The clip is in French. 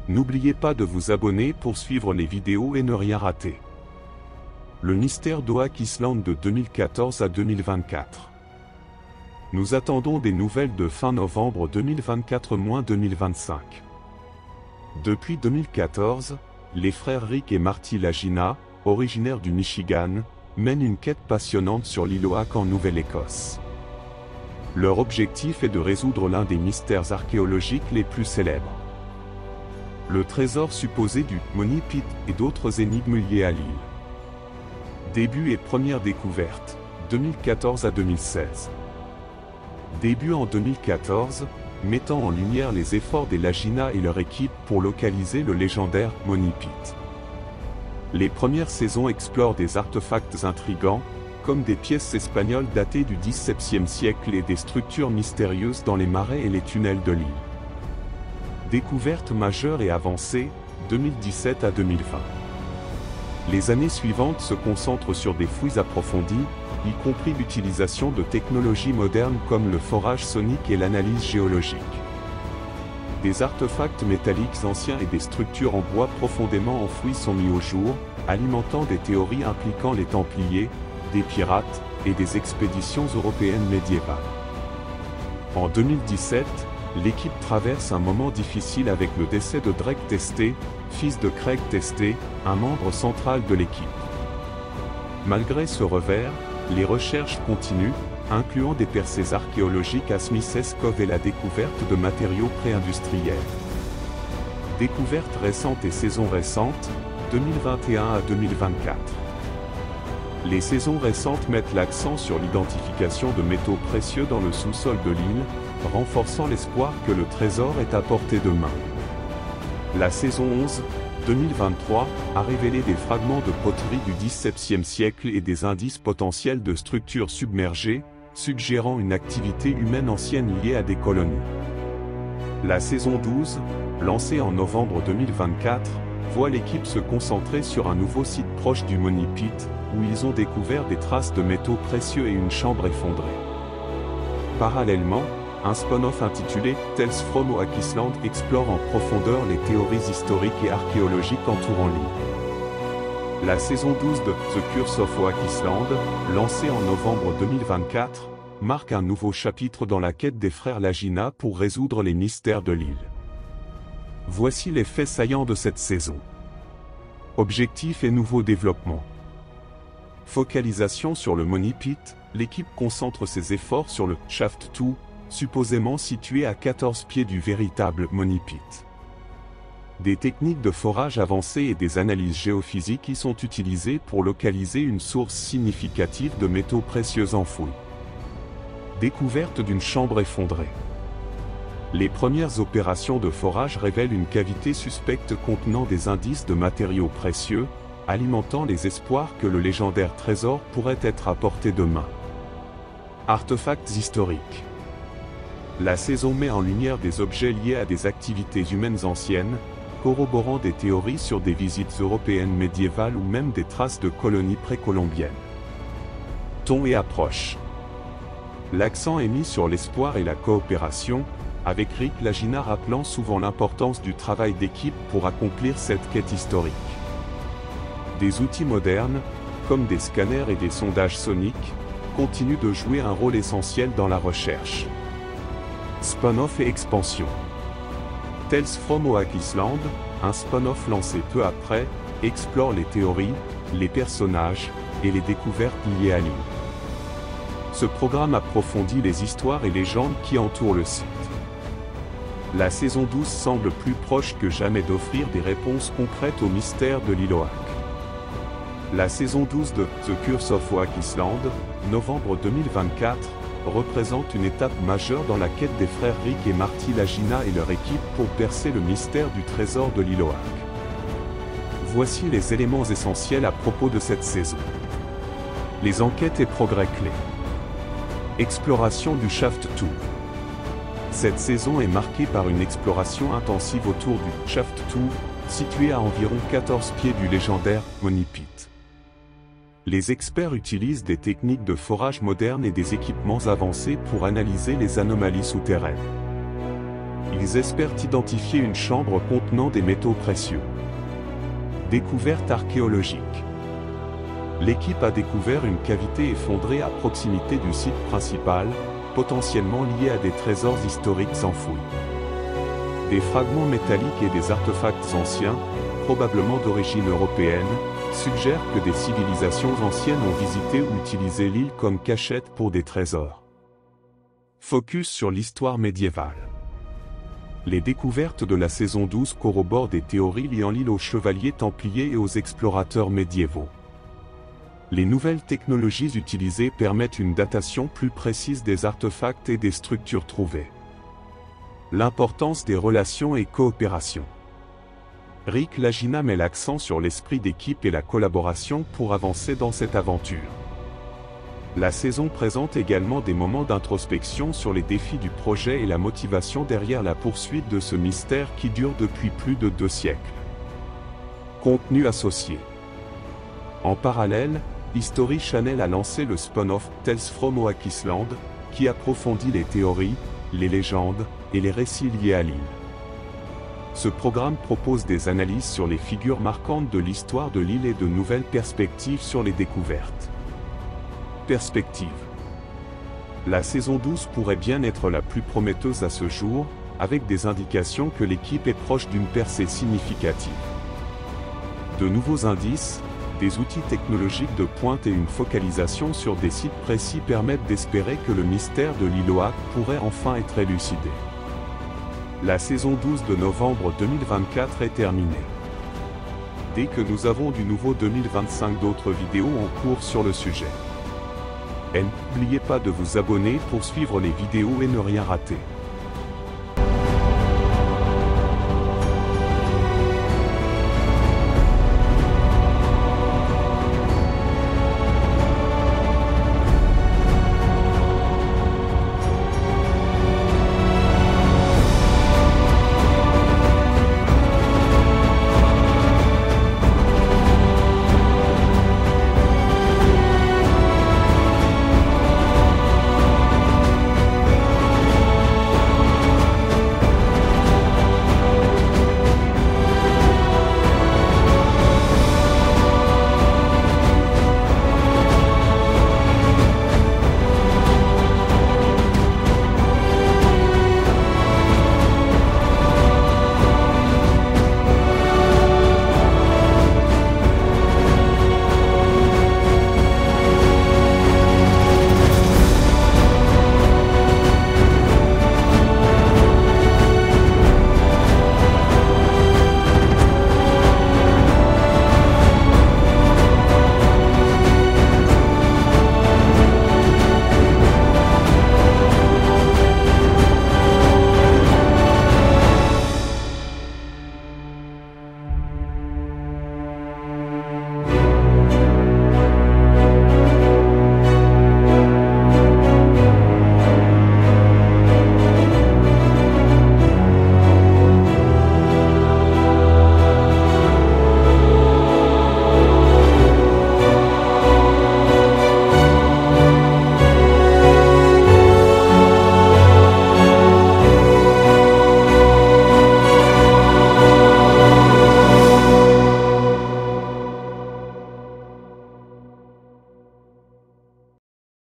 N'oubliez pas de vous abonner pour suivre les vidéos et ne rien rater. Le mystère d'Oak Island de 2014 à 2024. Nous attendons des nouvelles de fin novembre 2024-2025. Depuis 2014, les frères Rick et Marty Lagina, originaires du Michigan, mènent une quête passionnante sur l'île Oak en Nouvelle-Écosse. Leur objectif est de résoudre l'un des mystères archéologiques les plus célèbres. Le trésor supposé du Money Pit et d'autres énigmes liées à l'île. Début et première découverte, 2014 à 2016. Début en 2014, mettant en lumière les efforts des Lagina et leur équipe pour localiser le légendaire Money Pit. Les premières saisons explorent des artefacts intrigants, comme des pièces espagnoles datées du XVIIe siècle et des structures mystérieuses dans les marais et les tunnels de l'île. Découverte majeure et avancée, 2017 à 2020. Les années suivantes se concentrent sur des fouilles approfondies, y compris l'utilisation de technologies modernes comme le forage sonique et l'analyse géologique. Des artefacts métalliques anciens et des structures en bois profondément enfouies sont mis au jour, alimentant des théories impliquant les Templiers, des pirates, et des expéditions européennes médiévales. En 2017, l'équipe traverse un moment difficile avec le décès de Drake Testé, fils de Craig Testé, un membre central de l'équipe. Malgré ce revers, les recherches continuent, incluant des percées archéologiques à Smith's Cove et la découverte de matériaux pré-industriels. Découvertes récentes et saisons récentes, 2021 à 2024. Les saisons récentes mettent l'accent sur l'identification de métaux précieux dans le sous-sol de l'île, renforçant l'espoir que le trésor est à portée de main. La saison 11, 2023, a révélé des fragments de poterie du XVIIe siècle et des indices potentiels de structures submergées, suggérant une activité humaine ancienne liée à des colonies. La saison 12, lancée en novembre 2024, voit l'équipe se concentrer sur un nouveau site proche du Money Pit, où ils ont découvert des traces de métaux précieux et une chambre effondrée. Parallèlement, un spin-off intitulé Tales from Oak Island explore en profondeur les théories historiques et archéologiques entourant l'île. La saison 12 de The Curse of Oak Island, lancée en novembre 2024, marque un nouveau chapitre dans la quête des frères Lagina pour résoudre les mystères de l'île. Voici les faits saillants de cette saison. Objectifs et nouveaux développements. Focalisation sur le Money Pit, l'équipe concentre ses efforts sur le Shaft 2, supposément situé à 14 pieds du véritable Money Pit. Des techniques de forage avancées et des analyses géophysiques y sont utilisées pour localiser une source significative de métaux précieux enfouis. Découverte d'une chambre effondrée. Les premières opérations de forage révèlent une cavité suspecte contenant des indices de matériaux précieux, alimentant les espoirs que le légendaire trésor pourrait être à portée de main. Artefacts historiques. La saison met en lumière des objets liés à des activités humaines anciennes, corroborant des théories sur des visites européennes médiévales ou même des traces de colonies précolombiennes. Ton et approche. L'accent est mis sur l'espoir et la coopération, avec Rick Lagina rappelant souvent l'importance du travail d'équipe pour accomplir cette quête historique. Des outils modernes, comme des scanners et des sondages soniques, continuent de jouer un rôle essentiel dans la recherche. Spin-off et expansion. Tales from Oak Island, un spin-off lancé peu après, explore les théories, les personnages, et les découvertes liées à l'île. Ce programme approfondit les histoires et légendes qui entourent le site. La saison 12 semble plus proche que jamais d'offrir des réponses concrètes aux mystères de l'île Oak. La saison 12 de The Curse of Oak Island, novembre 2024, représente une étape majeure dans la quête des frères Rick et Marty Lagina et leur équipe pour percer le mystère du trésor de l'île Oak. Voici les éléments essentiels à propos de cette saison. Les enquêtes et progrès clés. Exploration du Shaft 2. Cette saison est marquée par une exploration intensive autour du Shaft 2, situé à environ 14 pieds du légendaire Money Pit. Les experts utilisent des techniques de forage modernes et des équipements avancés pour analyser les anomalies souterraines. Ils espèrent identifier une chambre contenant des métaux précieux. Découverte archéologique. L'équipe a découvert une cavité effondrée à proximité du site principal, potentiellement liée à des trésors historiques enfouis. Des fragments métalliques et des artefacts anciens, probablement d'origine européenne, suggèrent que des civilisations anciennes ont visité ou utilisé l'île comme cachette pour des trésors. Focus sur l'histoire médiévale. Les découvertes de la saison 12 corroborent des théories liant l'île aux chevaliers templiers et aux explorateurs médiévaux. Les nouvelles technologies utilisées permettent une datation plus précise des artefacts et des structures trouvées. L'importance des relations et coopérations. Rick Lagina met l'accent sur l'esprit d'équipe et la collaboration pour avancer dans cette aventure. La saison présente également des moments d'introspection sur les défis du projet et la motivation derrière la poursuite de ce mystère qui dure depuis plus de 2 siècles. Contenu associé. En parallèle, History Channel a lancé le spin-off Tales from Oakisland, Land, qui approfondit les théories, les légendes et les récits liés à l'île. Ce programme propose des analyses sur les figures marquantes de l'histoire de l'île et de nouvelles perspectives sur les découvertes. Perspective. La saison 12 pourrait bien être la plus prometteuse à ce jour, avec des indications que l'équipe est proche d'une percée significative. De nouveaux indices, des outils technologiques de pointe et une focalisation sur des sites précis permettent d'espérer que le mystère de l'île Oak pourrait enfin être élucidé. La saison 12 de novembre 2024 est terminée. Dès que nous avons du nouveau 2025, d'autres vidéos en cours sur le sujet. Et n'oubliez pas de vous abonner pour suivre les vidéos et ne rien rater.